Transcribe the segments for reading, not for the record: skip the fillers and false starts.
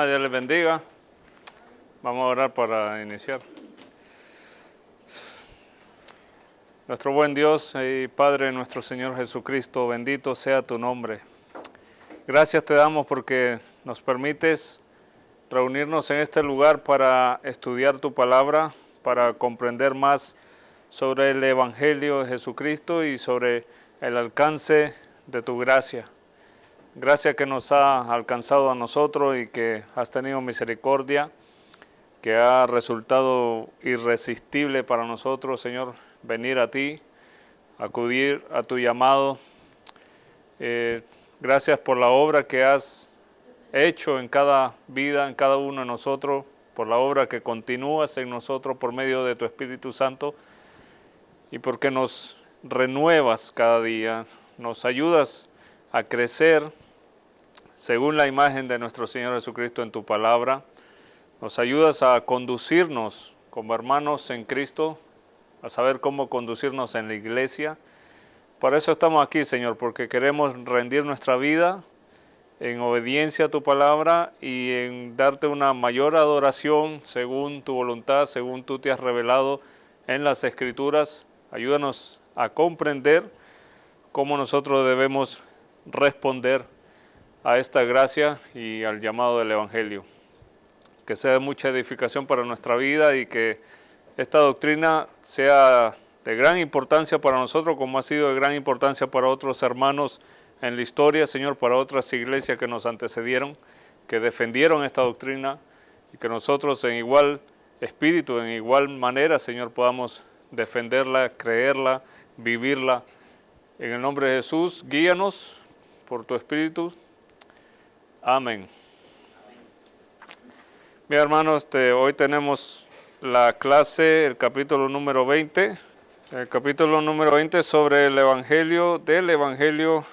Dios les bendiga. Vamos a orar para iniciar. Nuestro buen Dios y Padre, nuestro Señor Jesucristo, bendito sea tu nombre. Gracias te damos porque nos permites reunirnos en este lugar para estudiar tu palabra, para comprender más sobre el Evangelio de Jesucristo y sobre el alcance de tu gracia. Gracias que nos ha alcanzado a nosotros y que has tenido misericordia, que ha resultado irresistible para nosotros, Señor, venir a ti, acudir a tu llamado. Gracias por la obra que has hecho en cada vida, en cada uno de nosotros, por la obra que continúas en nosotros por medio de tu Espíritu Santo y porque nos renuevas cada día, nos ayudas a crecer según la imagen de nuestro Señor Jesucristo en tu palabra. Nos ayudas a conducirnos como hermanos en Cristo, a saber cómo conducirnos en la iglesia. Para eso estamos aquí, Señor, porque queremos rendir nuestra vida en obediencia a tu palabra y en darte una mayor adoración según tu voluntad, según tú te has revelado en las Escrituras. Ayúdanos a comprender cómo nosotros debemos responder a esta gracia y al llamado del Evangelio. Que sea de mucha edificación para nuestra vida y que esta doctrina sea de gran importancia para nosotros, como ha sido de gran importancia para otros hermanos en la historia, Señor, para otras iglesias que nos antecedieron, que defendieron esta doctrina y que nosotros en igual espíritu, en igual manera, Señor, podamos defenderla, creerla, vivirla. En el nombre de Jesús, guíanos por tu Espíritu. Amén. Bien, hermanos, hoy tenemos la clase, el capítulo número 20. El capítulo número 20 sobre el Evangelio, del Evangelio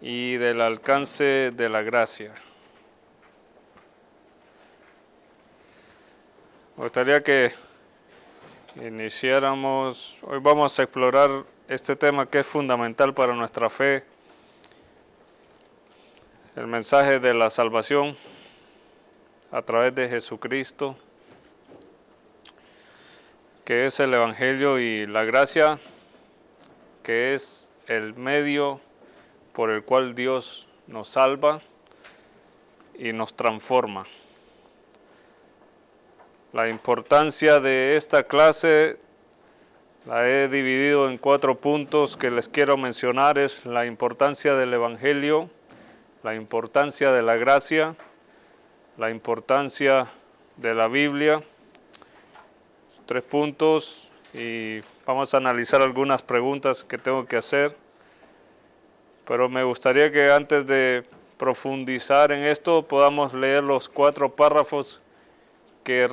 y del alcance de la gracia. Me gustaría que iniciáramos, hoy vamos a explorar este tema que es fundamental para nuestra fe, el mensaje de la salvación a través de Jesucristo, que es el Evangelio, y la gracia, que es el medio por el cual Dios nos salva y nos transforma. La importancia de esta clase la he dividido en 4 puntos que les quiero mencionar. Es la importancia del Evangelio, la importancia de la gracia, la importancia de la Biblia. 3 puntos, y vamos a analizar algunas preguntas que tengo que hacer. Pero me gustaría que antes de profundizar en esto podamos leer los 4 párrafos que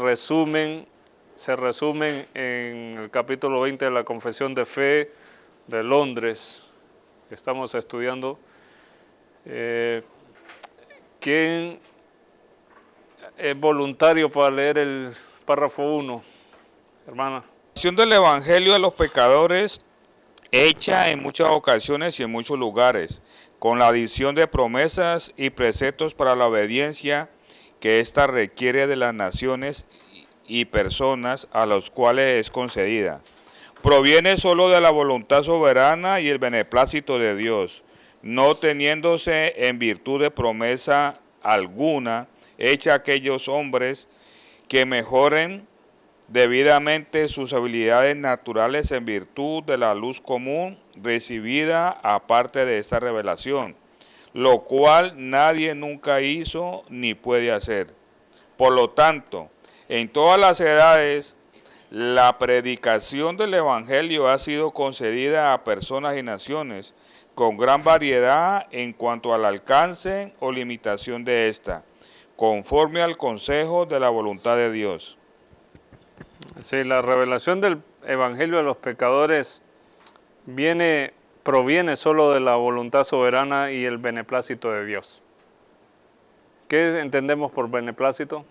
se resumen en el capítulo 20 de la Confesión de Fe de Londres, que estamos estudiando. ¿Quién es voluntario para leer el párrafo 1, hermana? La acción del Evangelio a los pecadores, hecha en muchas ocasiones y en muchos lugares, con la adición de promesas y preceptos para la obediencia que ésta requiere de las naciones y personas a los cuales es concedida. Proviene solo de la voluntad soberana y el beneplácito de Dios, no teniéndose en virtud de promesa alguna hecha a aquellos hombres que mejoren debidamente sus habilidades naturales en virtud de la luz común recibida aparte de esta revelación, lo cual nadie nunca hizo ni puede hacer. Por lo tanto, en todas las edades, la predicación del Evangelio ha sido concedida a personas y naciones con gran variedad en cuanto al alcance o limitación de esta, conforme al consejo de la voluntad de Dios. Sí, la revelación del Evangelio a los pecadores proviene solo de la voluntad soberana y el beneplácito de Dios. ¿Qué entendemos por beneplácito?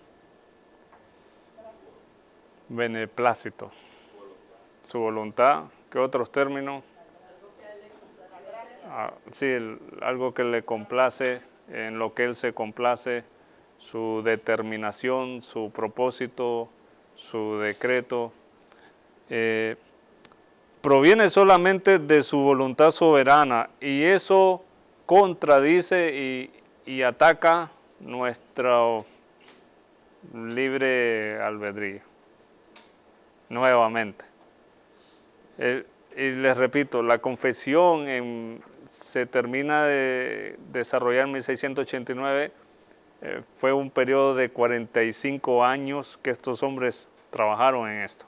Beneplácito. Su voluntad. ¿Qué otros términos? Sí, algo que le complace, en lo que Él se complace, su determinación, su propósito, su decreto, proviene solamente de su voluntad soberana, y eso contradice y ataca nuestro libre albedrío. Nuevamente. Y les repito, la confesión se termina de desarrollar en 1689. Fue un periodo de 45 años que estos hombres trabajaron en esto.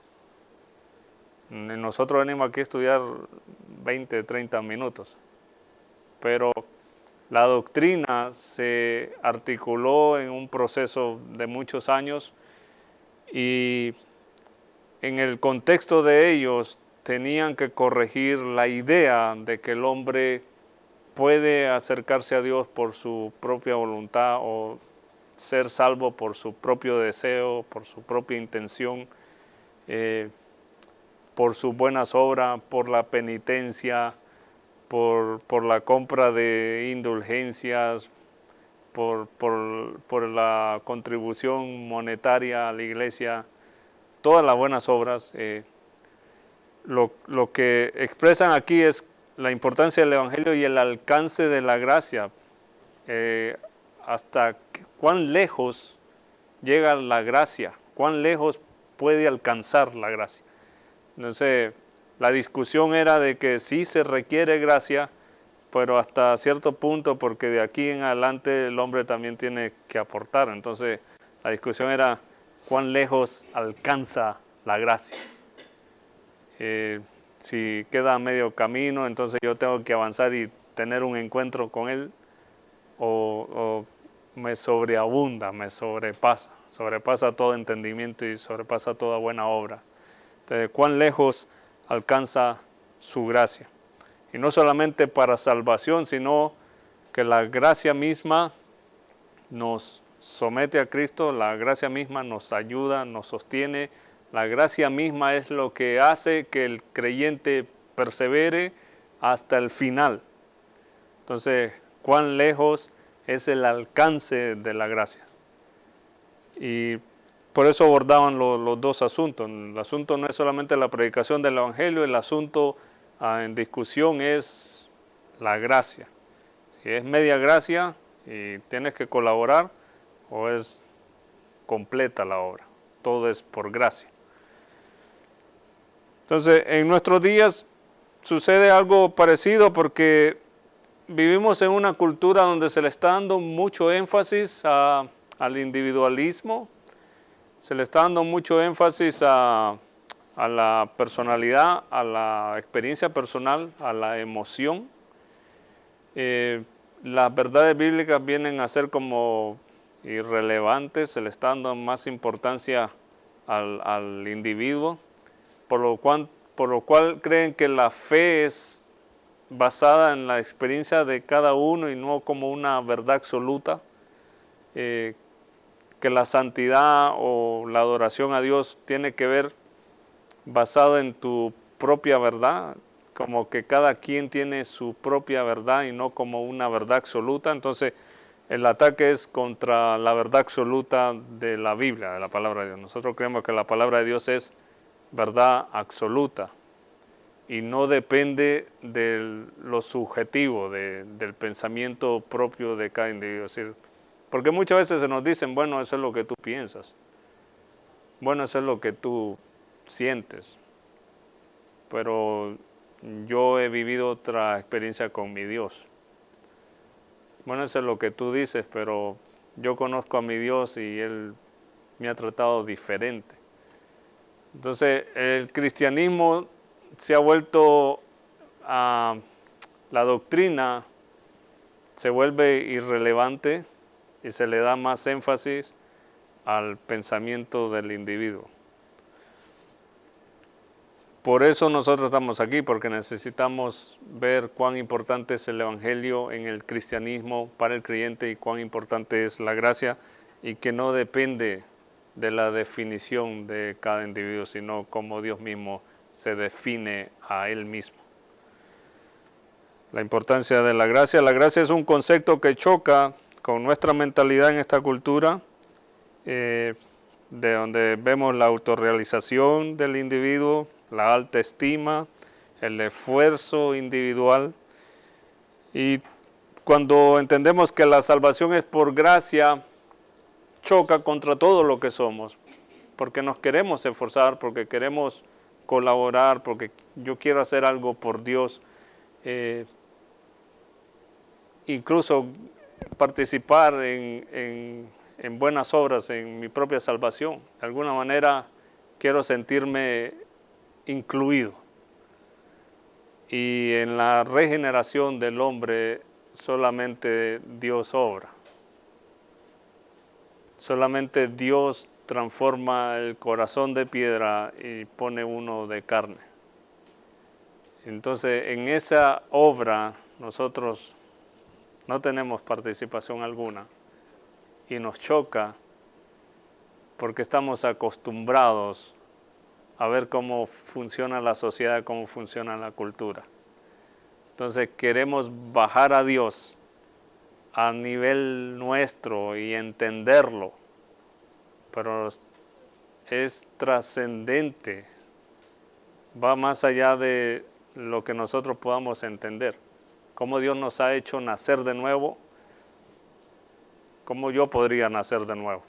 Nosotros venimos aquí a estudiar 20, 30 minutos, pero la doctrina se articuló en un proceso de muchos años, y en el contexto de ellos tenían que corregir la idea de que el hombre puede acercarse a Dios por su propia voluntad o ser salvo por su propio deseo, por su propia intención, por sus buenas obras, por la penitencia, por la compra de indulgencias, por la contribución monetaria a la iglesia, todas las buenas obras. Lo que expresan aquí es la importancia del Evangelio y el alcance de la gracia, hasta cuán lejos llega la gracia, cuán lejos puede alcanzar la gracia. Entonces, la discusión era de que sí se requiere gracia, pero hasta cierto punto, porque de aquí en adelante el hombre también tiene que aportar. Entonces, la discusión era cuán lejos alcanza la gracia. Si queda a medio camino, entonces yo tengo que avanzar y tener un encuentro con Él, o me sobreabunda, me sobrepasa todo entendimiento y sobrepasa toda buena obra. Entonces, cuán lejos alcanza su gracia. Y no solamente para salvación, sino que la gracia misma nos somete a Cristo, la gracia misma nos ayuda, nos sostiene. La gracia misma es lo que hace que el creyente persevere hasta el final. Entonces, cuán lejos es el alcance de la gracia. Y por eso abordaban los dos asuntos. El asunto no es solamente la predicación del Evangelio, el asunto en discusión es la gracia. Si es media gracia y tienes que colaborar, o es completa la obra. Todo es por gracia. Entonces, en nuestros días sucede algo parecido, porque vivimos en una cultura donde se le está dando mucho énfasis al individualismo, se le está dando mucho énfasis a la personalidad, a la experiencia personal, a la emoción. Las verdades bíblicas vienen a ser como irrelevantes, se le está dando más importancia al individuo, por lo cual creen que la fe es basada en la experiencia de cada uno y no como una verdad absoluta, que la santidad o la adoración a Dios tiene que ver basado en tu propia verdad, como que cada quien tiene su propia verdad y no como una verdad absoluta. Entonces, el ataque es contra la verdad absoluta de la Biblia, de la palabra de Dios. Nosotros creemos que la palabra de Dios es verdad absoluta y no depende de lo subjetivo, del pensamiento propio de cada individuo. Es decir, porque muchas veces se nos dicen, bueno, eso es lo que tú piensas, bueno, eso es lo que tú sientes, pero yo he vivido otra experiencia con mi Dios. Bueno, eso es lo que tú dices, pero yo conozco a mi Dios y Él me ha tratado diferente. Entonces, el cristianismo se ha vuelto, la doctrina se vuelve irrelevante y se le da más énfasis al pensamiento del individuo. Por eso nosotros estamos aquí, porque necesitamos ver cuán importante es el Evangelio en el cristianismo para el creyente y cuán importante es la gracia, y que no depende de la definición de cada individuo, sino cómo Dios mismo se define a Él mismo. La importancia de la gracia es un concepto que choca con nuestra mentalidad en esta cultura, de donde vemos la autorrealización del individuo, la alta estima, el esfuerzo individual. Y cuando entendemos que la salvación es por gracia, choca contra todo lo que somos, porque nos queremos esforzar, porque queremos colaborar, porque yo quiero hacer algo por Dios, incluso participar en buenas obras, en mi propia salvación. De alguna manera quiero sentirme incluido. Y en la regeneración del hombre solamente Dios obra. Solamente Dios transforma el corazón de piedra y pone uno de carne. Entonces, en esa obra nosotros no tenemos participación alguna y nos choca porque estamos acostumbrados a ver cómo funciona la sociedad, cómo funciona la cultura. Entonces queremos bajar a Dios a nivel nuestro y entenderlo, pero es trascendente, va más allá de lo que nosotros podamos entender. Cómo Dios nos ha hecho nacer de nuevo, cómo yo podría nacer de nuevo.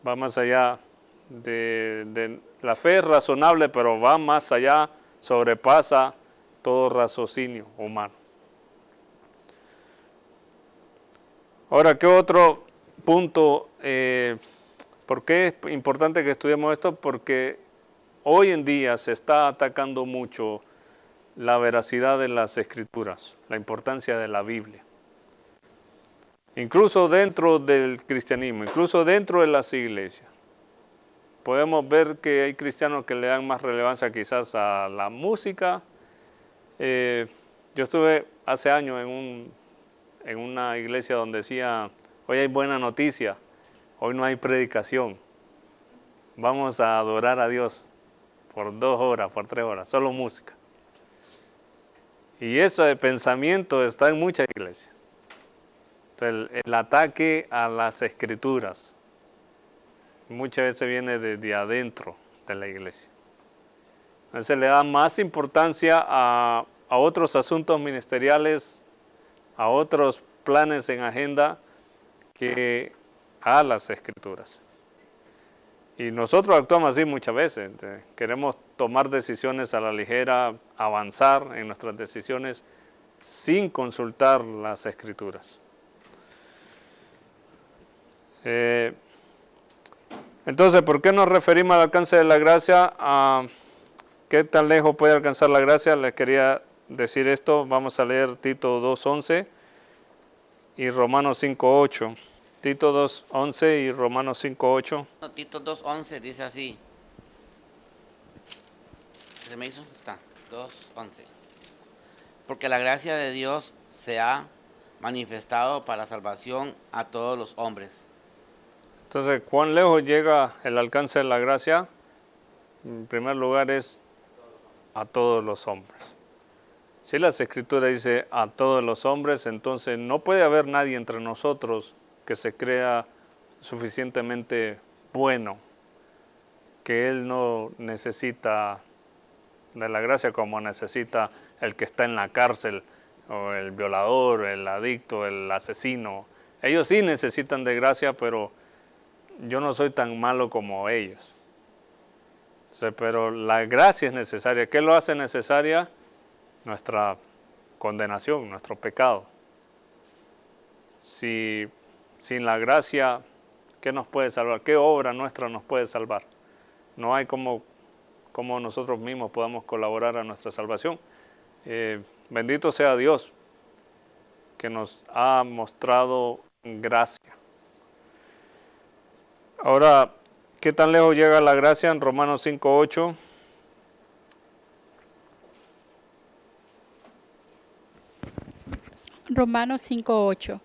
Va más allá de la fe es razonable, pero va más allá, sobrepasa todo raciocinio humano. Ahora, ¿qué otro punto? ¿Por qué es importante que estudiemos esto? Porque hoy en día se está atacando mucho la veracidad de las Escrituras, la importancia de la Biblia. Incluso dentro del cristianismo, incluso dentro de las iglesias. Podemos ver que hay cristianos que le dan más relevancia quizás a la música. Yo estuve hace años en una iglesia donde decía, hoy hay buena noticia, hoy no hay predicación. Vamos a adorar a Dios por 2 horas, por 3 horas, solo música. Y ese pensamiento está en muchas iglesias. Entonces, el ataque a las escrituras muchas veces viene de adentro de la iglesia. Entonces le da más importancia a otros asuntos ministeriales, a otros planes en agenda que a las escrituras. Y nosotros actuamos así muchas veces. Queremos tomar decisiones a la ligera, avanzar en nuestras decisiones sin consultar las escrituras. Entonces, ¿por qué nos referimos al alcance de la gracia? ¿Qué tan lejos puede alcanzar la gracia? Les quería decir esto. Vamos a leer Tito 2:11 y Romanos 5:8. Tito 2:11 y Romanos 5:8. Tito 2:11 dice así. ¿Se me hizo? Está, 2:11. Porque la gracia de Dios se ha manifestado para salvación a todos los hombres. Entonces, ¿cuán lejos llega el alcance de la gracia? En primer lugar es a todos los hombres. Si las Escrituras dice a todos los hombres, entonces no puede haber nadie entre nosotros que se crea suficientemente bueno, que él no necesita de la gracia como necesita el que está en la cárcel, o el violador, el adicto, el asesino. Ellos sí necesitan de gracia, pero yo no soy tan malo como ellos. O sea, pero la gracia es necesaria. ¿Qué lo hace necesaria? Nuestra condenación, nuestro pecado. Si sin la gracia, ¿qué nos puede salvar? ¿Qué obra nuestra nos puede salvar? No hay como nosotros mismos podamos colaborar a nuestra salvación. Bendito sea Dios que nos ha mostrado gracia. Ahora, ¿qué tan lejos llega la gracia? En Romanos 5:8. Romanos 5:8.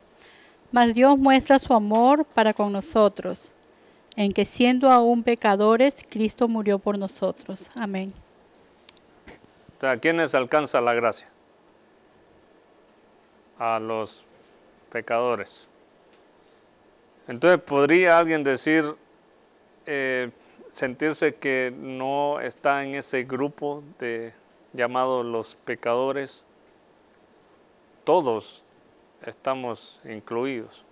Mas Dios muestra su amor para con nosotros, en que siendo aún pecadores, Cristo murió por nosotros. Amén. ¿A quiénes alcanza la gracia? A los pecadores. Entonces, ¿podría alguien decir, sentirse que no está en ese grupo llamado los pecadores? Todos estamos incluidos.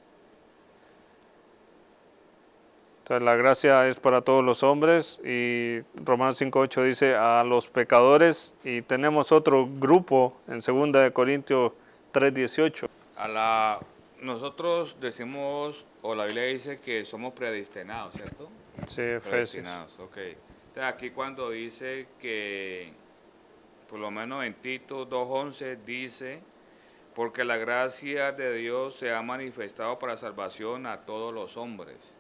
Entonces, la gracia es para todos los hombres y Romanos 5:8 dice a los pecadores, y tenemos otro grupo en 2 Corintios 3:18. Nosotros decimos, o la Biblia dice que somos predestinados, ¿cierto? Sí, Efesios. Predestinados, ok. Entonces aquí cuando dice que, por lo menos en Tito 2:11 dice, porque la gracia de Dios se ha manifestado para salvación a todos los hombres.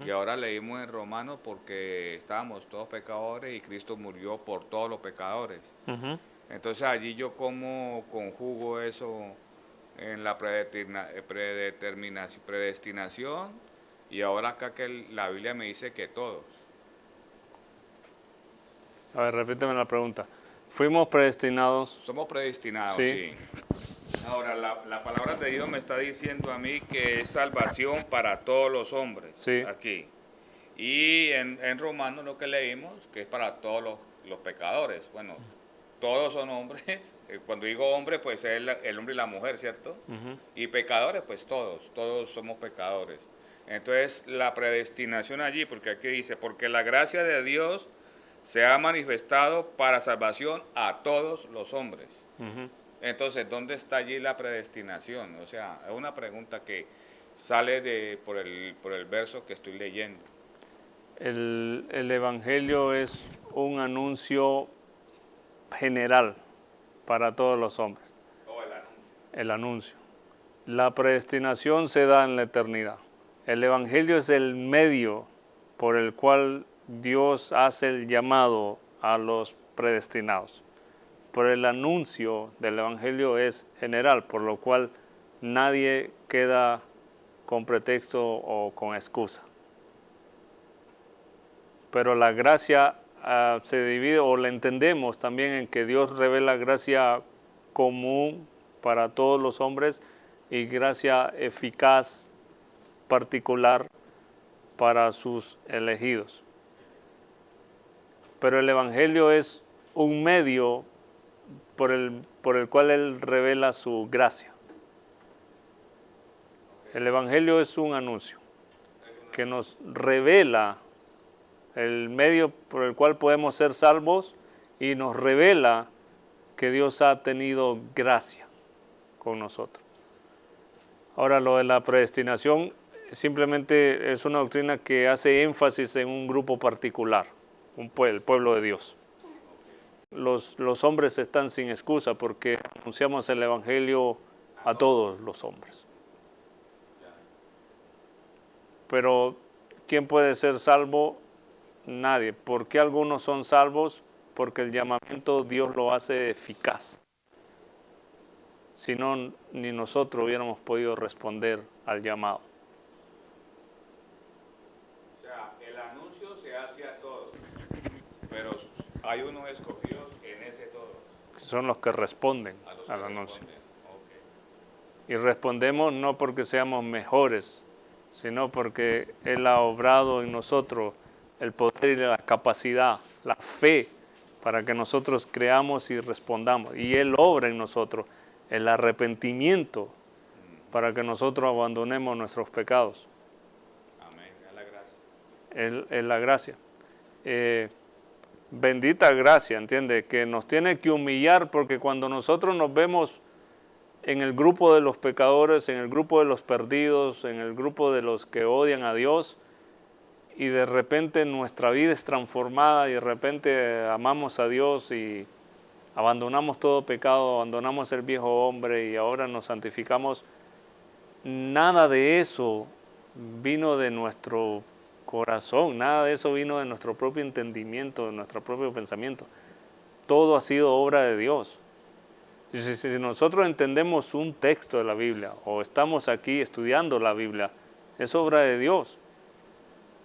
Y ahora leímos en Romanos porque estábamos todos pecadores y Cristo murió por todos los pecadores. Entonces allí yo como conjugo eso en la predestinación y ahora acá que la Biblia me dice que todos. A ver, repíteme la pregunta. Fuimos predestinados. Somos predestinados, Sí. sí. Ahora, la palabra de Dios me está diciendo a mí que es salvación para todos los hombres, Sí. aquí. Y en Romanos lo que leímos, que es para todos los pecadores. Bueno, todos son hombres. Cuando digo hombre, pues es el hombre y la mujer, ¿cierto? Y pecadores, pues todos somos pecadores. Entonces, la predestinación allí, porque aquí dice, porque la gracia de Dios se ha manifestado para salvación a todos los hombres. Entonces, ¿dónde está allí la predestinación? O sea, es una pregunta que sale por el verso que estoy leyendo. El Evangelio es un anuncio general para todos los hombres. El anuncio. La predestinación se da en la eternidad. El Evangelio es el medio por el cual Dios hace el llamado a los predestinados. Pero el anuncio del Evangelio es general, por lo cual nadie queda con pretexto o con excusa. Pero la gracia se divide, o la entendemos también en que Dios revela gracia común para todos los hombres y gracia eficaz, particular para sus elegidos. Pero el Evangelio es un medio por el cual Él revela su gracia. El Evangelio es un anuncio que nos revela el medio por el cual podemos ser salvos y nos revela que Dios ha tenido gracia con nosotros. Ahora, lo de la predestinación simplemente es una doctrina que hace énfasis en un grupo particular, el pueblo de Dios. Los hombres están sin excusa porque anunciamos el Evangelio a todos los hombres. Pero, ¿quién puede ser salvo? Nadie. ¿Por qué algunos son salvos? Porque el llamamiento Dios lo hace eficaz. Si no, ni nosotros hubiéramos podido responder al llamado. O sea, el anuncio se hace a todos, pero hay unos escogidos en ese todos. Son los que responden al anuncio. Y respondemos no porque seamos mejores, sino porque Él ha obrado en nosotros el poder y la capacidad, la fe, para que nosotros creamos y respondamos. Y Él obra en nosotros el arrepentimiento para que nosotros abandonemos nuestros pecados. Amén, es la gracia. Es la gracia. Bendita gracia, ¿entiende? Que nos tiene que humillar porque cuando nosotros nos vemos en el grupo de los pecadores, en el grupo de los perdidos, en el grupo de los que odian a Dios, y de repente nuestra vida es transformada y de repente amamos a Dios y abandonamos todo pecado, abandonamos el viejo hombre y ahora nos santificamos, nada de eso vino de nuestro corazón, nada de eso vino de nuestro propio entendimiento, de nuestro propio pensamiento. Todo ha sido obra de Dios. Si nosotros entendemos un texto de la Biblia o estamos aquí estudiando la Biblia, es obra de Dios.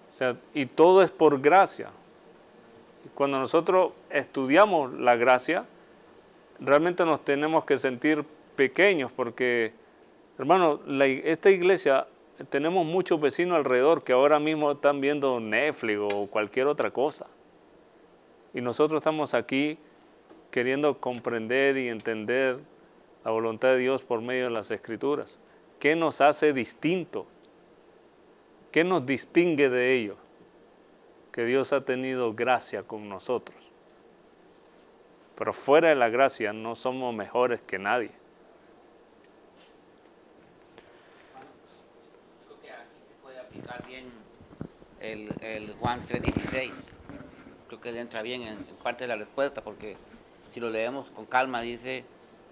O sea, y todo es por gracia. Cuando nosotros estudiamos la gracia, realmente nos tenemos que sentir pequeños porque Hermano, esta iglesia, tenemos muchos vecinos alrededor que ahora mismo están viendo Netflix o cualquier otra cosa. Y nosotros estamos aquí queriendo comprender y entender la voluntad de Dios por medio de las Escrituras. ¿Qué nos hace distinto? ¿Qué nos distingue de ellos? Que Dios ha tenido gracia con nosotros. Pero fuera de la gracia no somos mejores que nadie. Creo que aquí se puede aplicar bien el Juan 3:16. Creo que le entra bien en parte de la respuesta, porque si lo leemos con calma dice,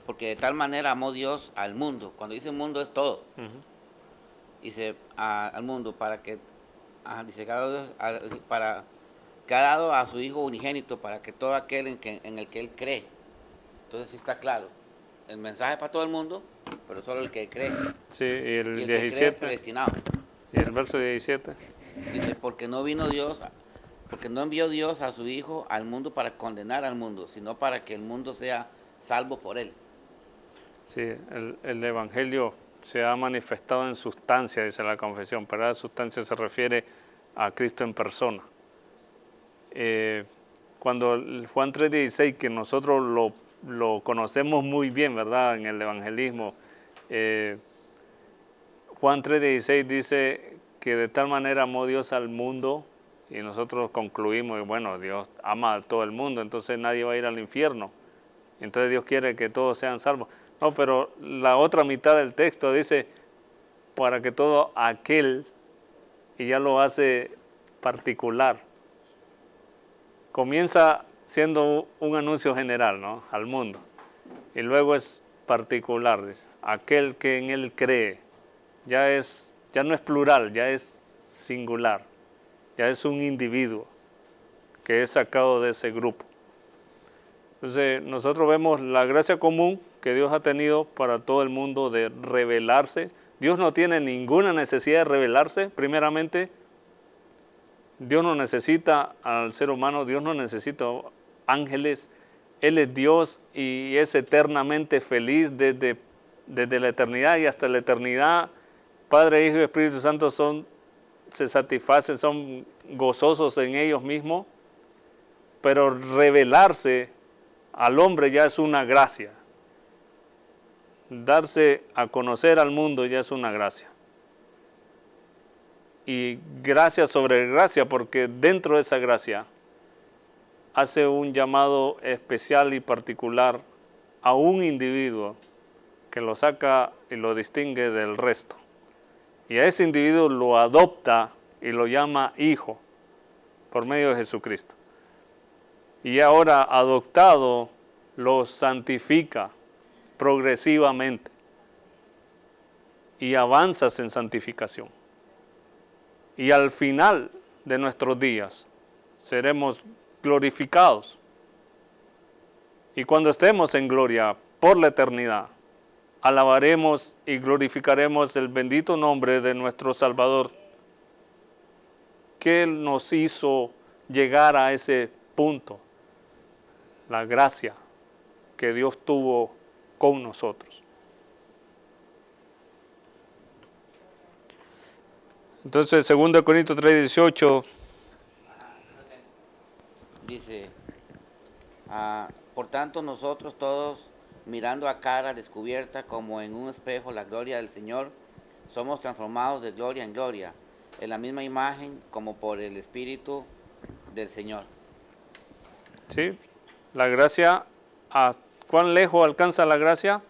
porque de tal manera amó Dios al mundo. Cuando dice mundo es todo. Dice al mundo para que, dice que ha dado a su Hijo unigénito para que todo aquel en el que Él cree. Entonces sí está claro. El mensaje es para todo el mundo, pero solo el que cree. Sí, y el Y el que cree es 17, predestinado. y el verso 17. Dice, porque no envió Dios a su Hijo al mundo para condenar al mundo, sino para que el mundo sea salvo por Él. Sí, el Evangelio se ha manifestado en sustancia, dice la confesión, pero la sustancia se refiere a Cristo en persona. Cuando el Juan 3:16, que nosotros lo conocemos muy bien, ¿verdad?, en el evangelismo, Juan 3:16 dice que de tal manera amó Dios al mundo, y nosotros concluimos que, bueno, Dios ama a todo el mundo, entonces nadie va a ir al infierno, entonces Dios quiere que todos sean salvos. No, pero la otra mitad del texto dice, para que todo aquel, y ya lo hace particular. Comienza siendo un anuncio general, ¿no?, al mundo, y luego es particular, dice, aquel que en él cree. Ya no es plural, ya es singular, ya es un individuo que es sacado de ese grupo. Entonces nosotros vemos la gracia común que Dios ha tenido para todo el mundo de revelarse. Dios no tiene ninguna necesidad de revelarse. Primeramente, Dios no necesita al ser humano, Dios no necesita ángeles. Él es Dios y es eternamente feliz desde la eternidad y hasta la eternidad. Padre, Hijo y Espíritu Santo se satisfacen, son gozosos en ellos mismos, pero revelarse al hombre ya es una gracia. Darse a conocer al mundo ya es una gracia. Y gracia sobre gracia, porque dentro de esa gracia hace un llamado especial y particular a un individuo que lo saca y lo distingue del resto. Y a ese individuo lo adopta y lo llama hijo por medio de Jesucristo. Y ahora adoptado lo santifica progresivamente y avanzas en santificación. Y al final de nuestros días seremos glorificados. Y cuando estemos en gloria por la eternidad, alabaremos y glorificaremos el bendito nombre de nuestro Salvador, que nos hizo llegar a ese punto, la gracia que Dios tuvo con nosotros. Entonces, 2 Corintios 3:18 Dice, por tanto nosotros todos, mirando a cara descubierta como en un espejo la gloria del Señor, somos transformados de gloria en gloria, en la misma imagen como por el Espíritu del Señor. ¿Sí? La gracia, ¿cuán lejos alcanza la gracia?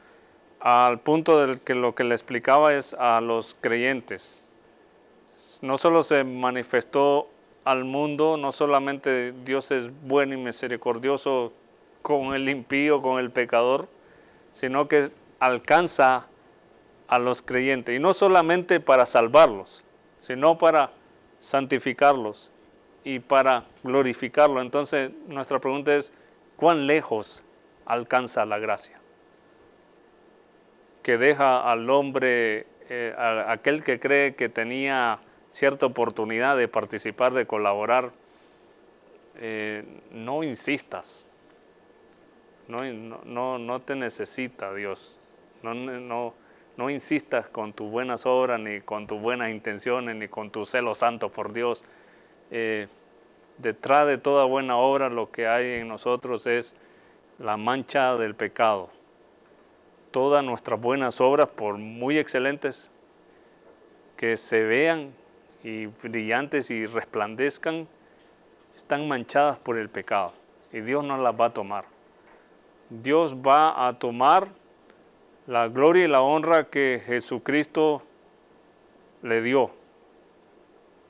Al punto del que lo que le explicaba es a los creyentes. No solo se manifestó al mundo, no solamente Dios es bueno y misericordioso con el impío, con el pecador, sino que alcanza a los creyentes. Y no solamente para salvarlos, sino para santificarlos y para glorificarlo. Entonces, nuestra pregunta es, ¿cuán lejos alcanza la gracia? Que deja al hombre, aquel que cree que tenía cierta oportunidad de participar, de colaborar, no insistas. No te necesita Dios. No No insistas con tus buenas obras, ni con tus buenas intenciones, ni con tu celo santo por Dios. Detrás de toda buena obra lo que hay en nosotros es la mancha del pecado. Todas nuestras buenas obras, por muy excelentes que se vean y brillantes y resplandezcan, están manchadas por el pecado y Dios no las va a tomar. Dios va a tomar la gloria y la honra que Jesucristo le dio,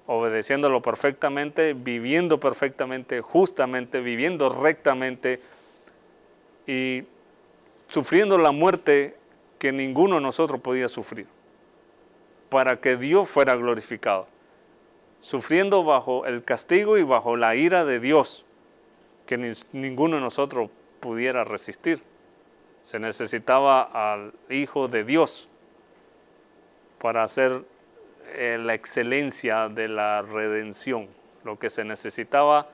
obedeciéndolo perfectamente, viviendo perfectamente, justamente, viviendo rectamente y sufriendo la muerte que ninguno de nosotros podía sufrir, para que Dios fuera glorificado, sufriendo bajo el castigo y bajo la ira de Dios, que ninguno de nosotros pudiera resistir. Se necesitaba al Hijo de Dios para hacer la excelencia de la redención. Lo que se necesitaba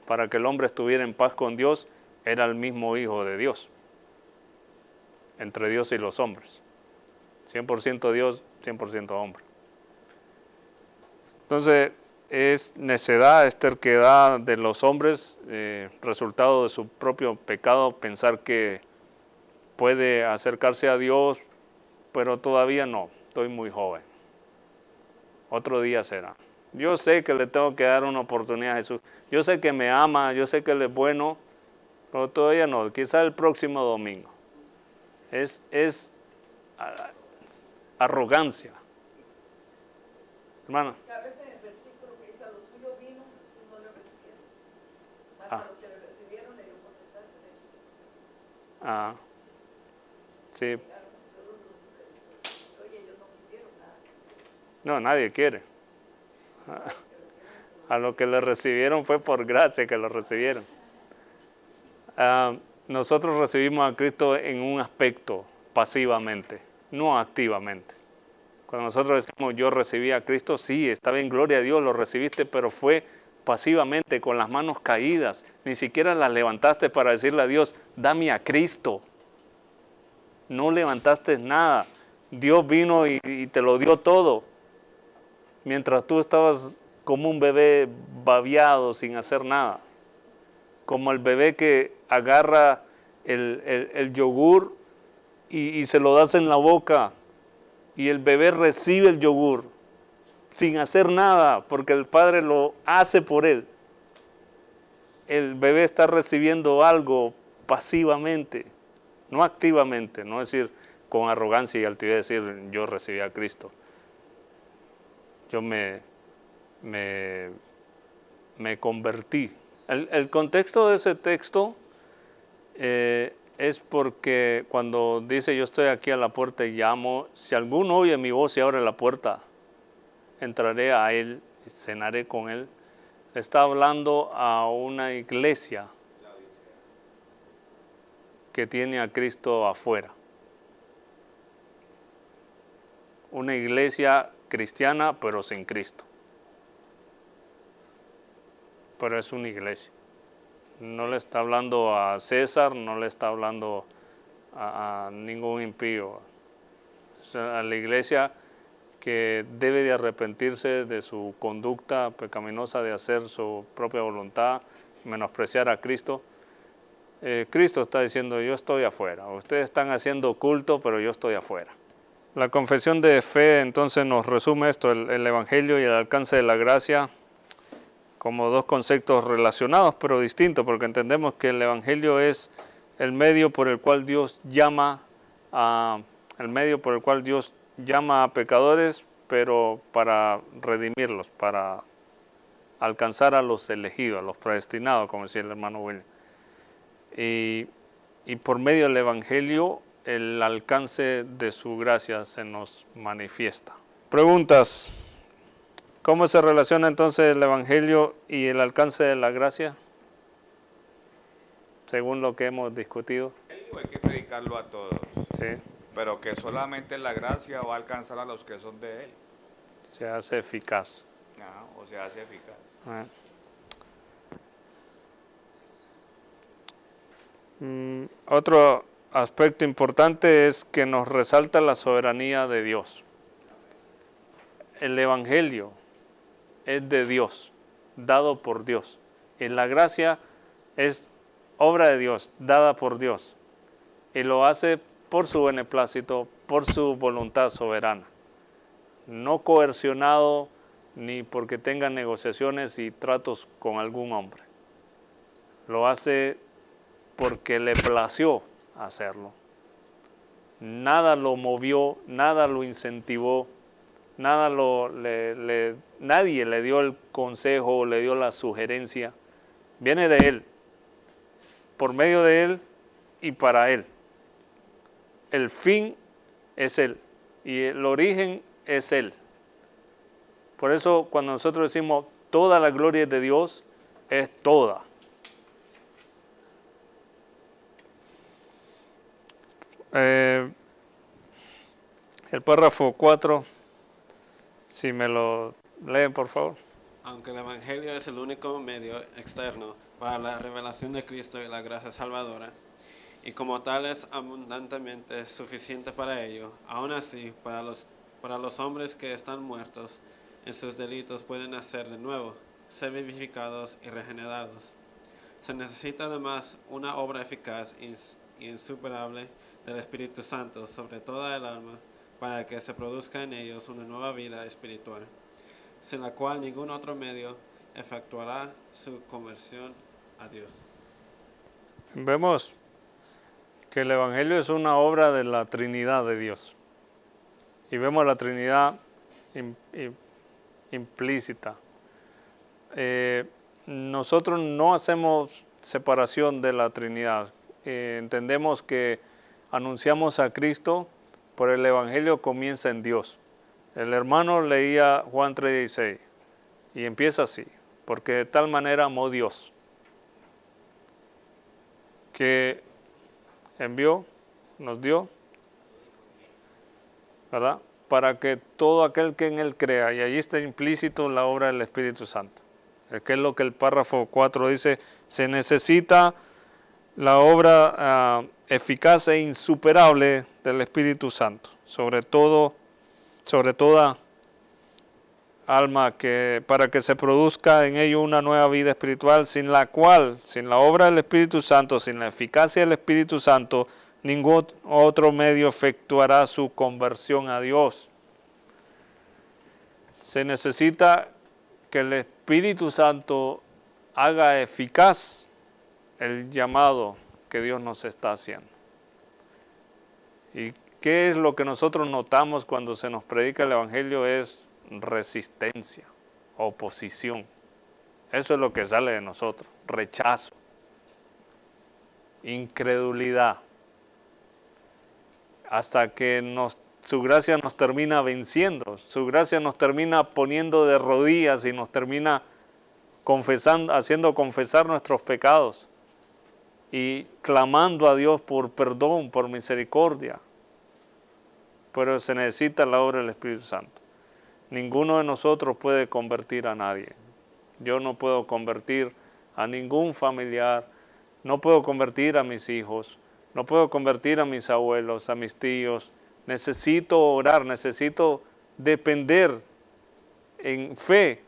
para que el hombre estuviera en paz con Dios era el mismo Hijo de Dios, entre Dios y los hombres. 100% Dios, 100% hombre. Entonces, es necedad, es terquedad de los hombres, resultado de su propio pecado, pensar que puede acercarse a Dios, pero todavía no, estoy muy joven. Otro día será. Yo sé que le tengo que dar una oportunidad a Jesús. Yo sé que me ama, yo sé que Él es bueno, pero todavía no, quizá el próximo domingo. Es arrogancia. Hermano. A veces en el versículo que dice, a los suyos vino, los suyos no le recibieron. Mas a los que le recibieron le dio potestad de ser hechos. Sí. Oye, ellos no quisieron nada. No, nadie quiere. A lo que le recibieron fue por gracia que lo recibieron. Nosotros recibimos a Cristo en un aspecto pasivamente, no activamente. Cuando nosotros decimos yo recibí a Cristo, sí, estaba en gloria a Dios, lo recibiste, pero fue pasivamente, con las manos caídas. Ni siquiera las levantaste para decirle a Dios, dame a Cristo. No levantaste nada. Dios vino y te lo dio todo. Mientras tú estabas como un bebé babiado sin hacer nada. Como el bebé que agarra el yogur y se lo das en la boca. Y el bebé recibe el yogur sin hacer nada, porque el padre lo hace por él. El bebé está recibiendo algo pasivamente, no activamente, no decir con arrogancia y altivez decir yo recibí a Cristo. Yo me convertí. El contexto de ese texto es porque cuando dice yo estoy aquí a la puerta y llamo, si alguno oye mi voz y abre la puerta, entraré a él y cenaré con él. Está hablando a una iglesia que tiene a Cristo afuera. Una iglesia cristiana pero sin Cristo. Pero es una iglesia. No le está hablando a César, no le está hablando a ningún impío. Es a la iglesia que debe de arrepentirse de su conducta pecaminosa de hacer su propia voluntad, menospreciar a Cristo. Cristo está diciendo, yo estoy afuera. Ustedes están haciendo culto, pero yo estoy afuera. La confesión de fe entonces nos resume esto, el Evangelio y el alcance de la gracia, como dos conceptos relacionados pero distintos, porque entendemos que el Evangelio es el medio por el cual Dios llama a pecadores, pero para redimirlos, para alcanzar a los elegidos, a los predestinados, como decía el hermano William. Y por medio del Evangelio, el alcance de su gracia se nos manifiesta. Preguntas. ¿Cómo se relaciona entonces el Evangelio y el alcance de la gracia? Según lo que hemos discutido. Hay que predicarlo a todos. Sí. Pero que solamente la gracia va a alcanzar a los que son de Él. Se hace eficaz. O se hace eficaz. aspecto importante es que nos resalta la soberanía de Dios. El Evangelio es de Dios, dado por Dios. Y la gracia es obra de Dios, dada por Dios. Y lo hace por su beneplácito, por su voluntad soberana. No coercionado ni porque tenga negociaciones y tratos con algún hombre. Lo hace porque le plació hacerlo. Nada lo movió, nada lo incentivó, nadie le dio el consejo, le dio la sugerencia. Viene de Él, por medio de Él y para Él. El fin es Él y el origen es Él. Por eso cuando nosotros decimos toda la gloria de Dios, es toda. El párrafo 4, si me lo leen por favor. Aunque el Evangelio es el único medio externo para la revelación de Cristo y la gracia salvadora, y como tal es abundantemente suficiente para ello, aún así, para los hombres que están muertos en sus delitos pueden nacer de nuevo, ser vivificados y regenerados. Se necesita además una obra eficaz e insuperable del Espíritu Santo sobre toda el alma para que se produzca en ellos una nueva vida espiritual, sin la cual ningún otro medio efectuará su conversión a Dios. Vemos que el Evangelio es una obra de la Trinidad de Dios. Y vemos la Trinidad implícita. Nosotros no hacemos separación de la Trinidad. Entendemos que anunciamos a Cristo, por el Evangelio comienza en Dios. El hermano leía Juan 3:16 y empieza así: porque de tal manera amó Dios, que envió, nos dio, ¿verdad? Para que todo aquel que en Él crea, y allí está implícito la obra del Espíritu Santo. Que es lo que el párrafo 4 dice: se necesita la obra eficaz e insuperable del Espíritu Santo, sobre toda alma, para que se produzca en ello una nueva vida espiritual, sin la cual, sin la obra del Espíritu Santo, sin la eficacia del Espíritu Santo, ningún otro medio efectuará su conversión a Dios. Se necesita que el Espíritu Santo haga eficaz el llamado que Dios nos está haciendo. ¿Y qué es lo que nosotros notamos cuando se nos predica el Evangelio? Es resistencia, oposición. Eso es lo que sale de nosotros: rechazo, incredulidad, hasta que su gracia nos termina venciendo, su gracia nos termina poniendo de rodillas y nos termina haciendo confesar nuestros pecados y clamando a Dios por perdón, por misericordia. Pero se necesita la obra del Espíritu Santo. Ninguno de nosotros puede convertir a nadie. Yo no puedo convertir a ningún familiar, no puedo convertir a mis hijos, no puedo convertir a mis abuelos, a mis tíos. Necesito orar, necesito depender en fe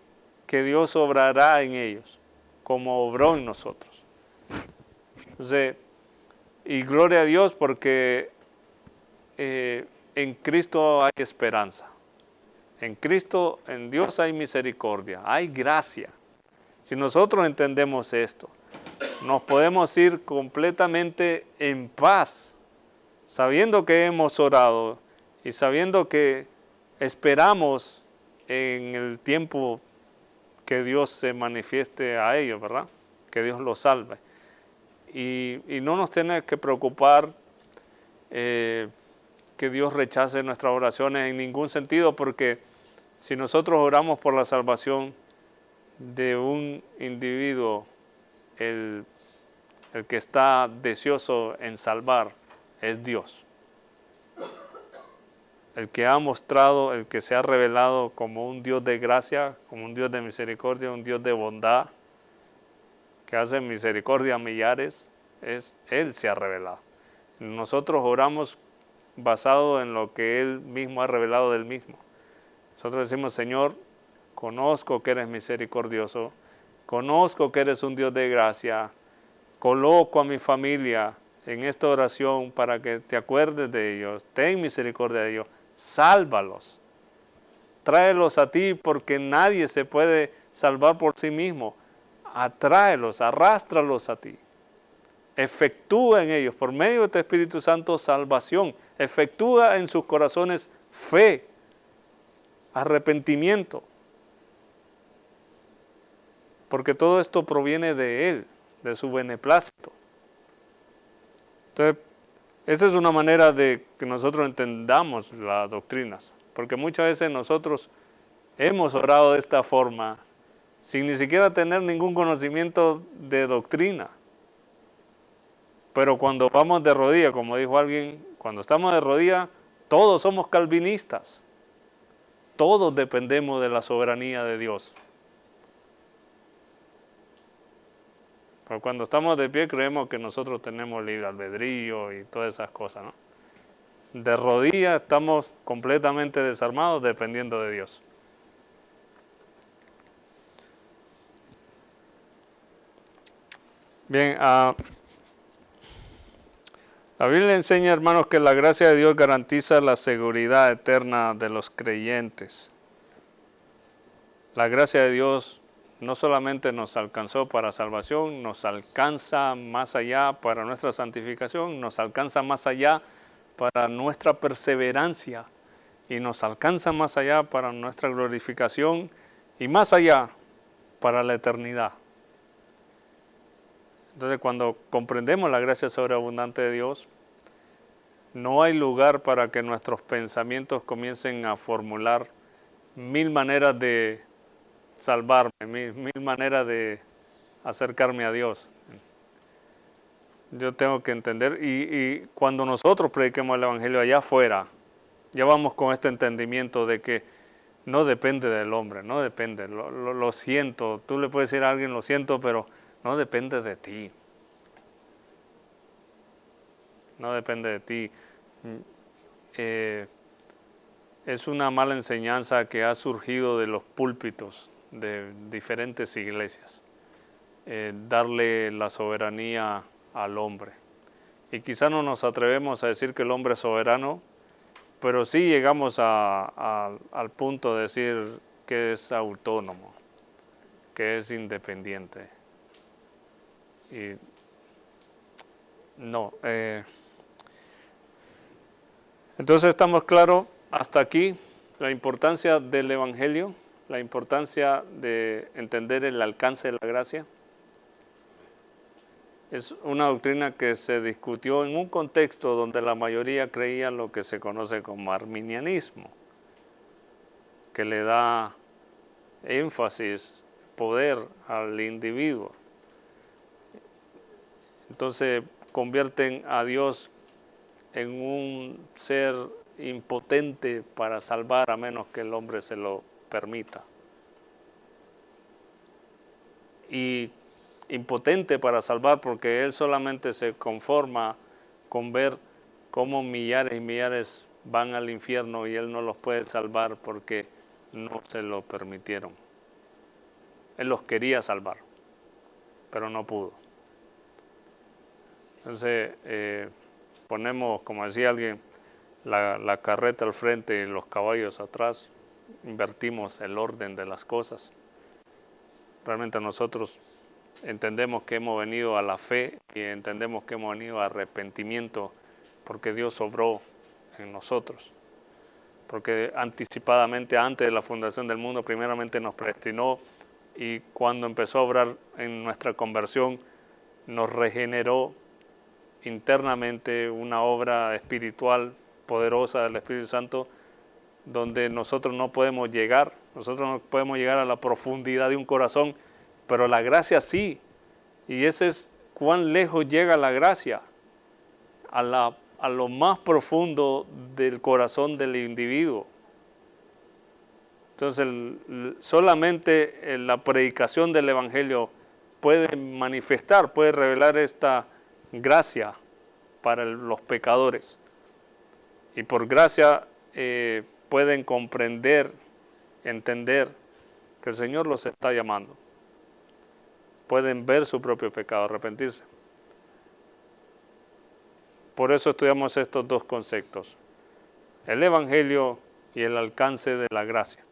que Dios obrará en ellos, como obró en nosotros. Entonces, y gloria a Dios porque en Cristo hay esperanza. En Cristo, en Dios hay misericordia, hay gracia. Si nosotros entendemos esto, nos podemos ir completamente en paz, sabiendo que hemos orado y sabiendo que esperamos en el tiempo que Dios se manifieste a ellos, ¿verdad? Que Dios los salve. Y no nos tiene que preocupar que Dios rechace nuestras oraciones en ningún sentido, porque si nosotros oramos por la salvación de un individuo, el que está deseoso en salvar es Dios. El que ha mostrado, el que se ha revelado como un Dios de gracia, como un Dios de misericordia, un Dios de bondad, que hace misericordia a millares, Él se ha revelado. Nosotros oramos basado en lo que Él mismo ha revelado del mismo. Nosotros decimos, Señor, conozco que eres misericordioso, conozco que eres un Dios de gracia, coloco a mi familia en esta oración para que te acuerdes de ellos, ten misericordia de ellos, sálvalos, tráelos a ti porque nadie se puede salvar por sí mismo, atráelos, arrástralos a ti, efectúa en ellos, por medio de tu Espíritu Santo, salvación, efectúa en sus corazones fe, arrepentimiento, porque todo esto proviene de Él, de su beneplácito. Entonces, esa es una manera de que nosotros entendamos las doctrinas, porque muchas veces nosotros hemos orado de esta forma sin ni siquiera tener ningún conocimiento de doctrina. Pero cuando vamos de rodillas, como dijo alguien, cuando estamos de rodillas, todos somos calvinistas. Todos dependemos de la soberanía de Dios. Pero cuando estamos de pie creemos que nosotros tenemos libre albedrío y todas esas cosas, ¿no? De rodillas estamos completamente desarmados dependiendo de Dios. Bien, la Biblia enseña, hermanos, que la gracia de Dios garantiza la seguridad eterna de los creyentes. La gracia de Dios no solamente nos alcanzó para salvación, nos alcanza más allá para nuestra santificación, nos alcanza más allá para nuestra perseverancia y nos alcanza más allá para nuestra glorificación y más allá para la eternidad. Entonces, cuando comprendemos la gracia sobreabundante de Dios, no hay lugar para que nuestros pensamientos comiencen a formular 1000 maneras de salvarme, mil maneras de acercarme a Dios. Yo tengo que entender, y cuando nosotros prediquemos el Evangelio allá afuera, ya vamos con este entendimiento de que no depende del hombre, no depende, lo siento, tú le puedes decir a alguien lo siento, pero no depende de ti. No depende de ti. Es una mala enseñanza que ha surgido de los púlpitos de diferentes iglesias, darle la soberanía al hombre. Y quizá no nos atrevemos a decir que el hombre es soberano, pero sí llegamos al punto de decir que es autónomo, que es independiente. Y no. Entonces estamos claros hasta aquí la importancia del Evangelio, la importancia de entender el alcance de la gracia. Es una doctrina que se discutió en un contexto donde la mayoría creía lo que se conoce como arminianismo, que le da énfasis, poder al individuo. Entonces convierten a Dios en un ser impotente para salvar a menos que el hombre se lo permita. Y impotente para salvar porque Él solamente se conforma con ver cómo millares y millares van al infierno y Él no los puede salvar porque no se lo permitieron. Él los quería salvar, pero no pudo. Entonces, ponemos, como decía alguien, la carreta al frente y los caballos atrás, invertimos el orden de las cosas. Realmente nosotros entendemos que hemos venido a la fe y entendemos que hemos venido a arrepentimiento porque Dios obró en nosotros. Porque anticipadamente, antes de la fundación del mundo, primeramente nos predestinó y cuando empezó a obrar en nuestra conversión, nos regeneró internamente una obra espiritual poderosa del Espíritu Santo donde nosotros no podemos llegar a la profundidad de un corazón, pero la gracia sí, y ese es cuán lejos llega la gracia, a lo más profundo del corazón del individuo. Entonces solamente la predicación del Evangelio puede manifestar, puede revelar esta gracia para los pecadores. Y por gracia pueden comprender, entender que el Señor los está llamando. Pueden ver su propio pecado, arrepentirse. Por eso estudiamos estos dos conceptos: el Evangelio y el alcance de la gracia.